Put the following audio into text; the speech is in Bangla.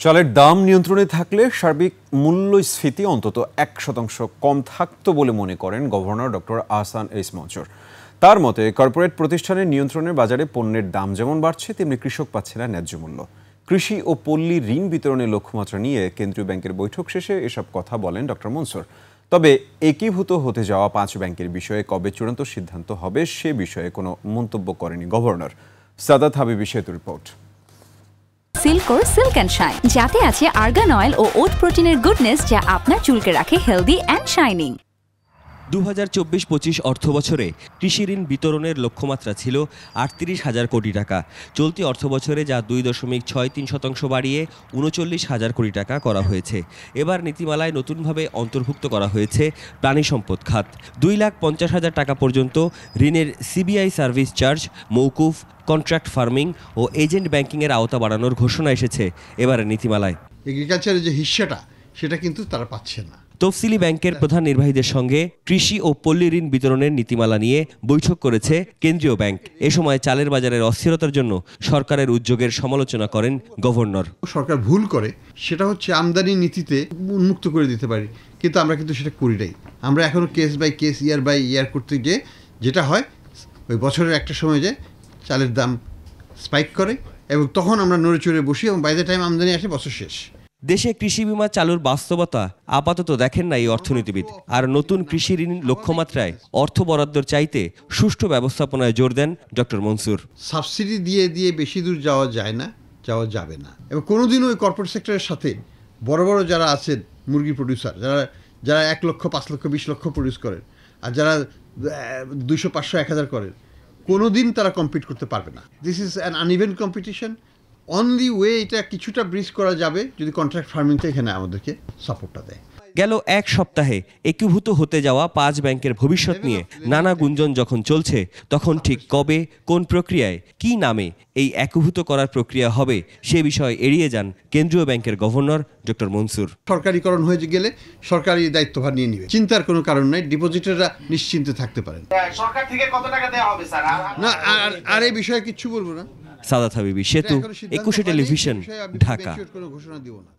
চালের দাম নিয়ন্ত্রণে থাকলে সার্বিক মূল্যস্ফীতি অন্তত 1% কম থাকতো বলে মনে করেন governor doctor Ahsan H Mansur. তার মতে কর্পোরেট প্রতিষ্ঠানের নিয়ন্ত্রণে বাজারে পণ্যের দাম যেমন বাড়ছে তেমনি কৃষক পাচ্ছে না ন্যায্য মূল্য। কৃষি ও পল্লী ঋণ বিতরণের লক্ষ্যমাত্রা নিয়ে কেন্দ্রীয় ব্যাংকের বৈঠক শেষে এসব কথা বলেন ডক্টর মনসুর। তবে একীভূত হতে যাওয়া 5 ব্যাংকের বিষয়ে কবে চূড়ান্ত সিদ্ধান্ত হবে সে বিষয়ে কোনো মন্তব্য করেনি গভর্নর। সাদাত হাবিবি সেতু রিপোর্ট। সিল্কোর সিল্ক অ্যান্ড শাইন, যাতে আছে আর্গান অয়েল ও ওট প্রোটিনের গুডনেস, যা আপনার চুলকে রাখে হেলদি অ্যান্ড শাইনিং। 2024-25 অর্থবছরে কৃষি ঋণ বিতরণের লক্ষ্যমাত্রা ছিল 38,000 কোটি টাকা। চলতি অর্থবছরে যা 2.63% বাড়িয়ে 39,000 কোটি টাকা করা হয়েছে। এবার নীতিমালায় নতুনভাবে অন্তর্ভুক্ত করা হয়েছে প্রাণী সম্পদ খাত। 2,50,000 টাকা পর্যন্ত ঋণের সিবিআই সার্ভিস চার্জ মৌকুফ, কন্ট্রাক্ট ফার্মিং ও এজেন্ট ব্যাংকিংয়ের আওতা বাড়ানোর ঘোষণা এসেছে এবারের নীতিমালায়। এগ্রিকালচারের যে হিস্সাটা সেটা কিন্তু তারা পাচ্ছে না। তফসিলি ব্যাংকের প্রধান নির্বাহীদের সঙ্গে কৃষি ও পল্লী ঋণ বিতরণের নীতিমালা নিয়ে বৈঠক করেছে কেন্দ্রীয় ব্যাংক। এ সময় চালের বাজারের অস্থিরতার জন্য সরকারের উদ্যোগের সমালোচনা করেন গভর্নর। সরকার ভুল করে সেটা হচ্ছে আমদানি নীতিতে উন্মুক্ত করে দিতে পারি, কিন্তু আমরা কিন্তু সেটা করি নাই। আমরা এখনও case by case, year by year করতে গিয়ে যেটা হয় ওই বছরের একটা সময় যে চালের দাম স্পাইক করে এবং তখন আমরা নড়ে চড়ে বসি এবং বাই দ্য টাইম আমদানি আসে বছর শেষ। দেশে কৃষি বিমা চালুর বাস্তবতা আপাতত দেখেন না এই অর্থনীতিবিদ। আর নতুন কৃষি ঋণ লক্ষ্যমাত্রায় অর্থ বরাদ্দর চাইতে সুষ্ঠু ব্যবস্থাপনায় জোর দেন ডক্টর মনসুর। সাবসিডি দিয়ে দিয়ে বেশি দূর যাওয়া যায় না, যাওয়া যাবে না। এবং কোনোদিনও ওই কর্পোরেট সেক্টরের সাথে বড় বড় যারা আছেন মুরগি প্রডিউসার, যারা 1 লক্ষ, 5 লক্ষ, 20 লক্ষ প্রডিউস করেন, আর যারা 200, 500, 1000 করেন, কোনোদিন তারা কম্পিট করতে পারবে না। This is an uneven competition. Only way এটা কিছুটা ব্রিজ করা যাবে যদি কন্ট্রাক্ট ফার্মিংটা এখানে আমাদেরকে সাপোর্টটা দেয়। গেল এক সপ্তাহে একীভূত হতে যাওয়া 5 ব্যাংকের ভবিষ্যৎ নিয়ে নানা গুঞ্জন যখন চলছে, তখন ঠিক কবে, কোন প্রক্রিয়ায়, কি নামে এই একীভূত করার প্রক্রিয়া হবে সে বিষয়ে এড়িয়ে যান কেন্দ্রীয় ব্যাংকের গভর্নর ডক্টর মনসুর। সরকারিকরণ হয়ে গেলে সরকারি দায়িত্বভার নিয়ে নেবে, চিন্তার কোনো কারণ নাই। ডিপোজিটররা নিশ্চিন্তে থাকতে পারেন। সরকার থেকে কত টাকা দেওয়া হবে স্যার? না, আর এই বিষয়ে কিচ্ছু বলবো না। সাদাত হাবিবি সেতু, 21 টেলিভিশন, ঢাকা। কোনো ঘোষণা দিব না।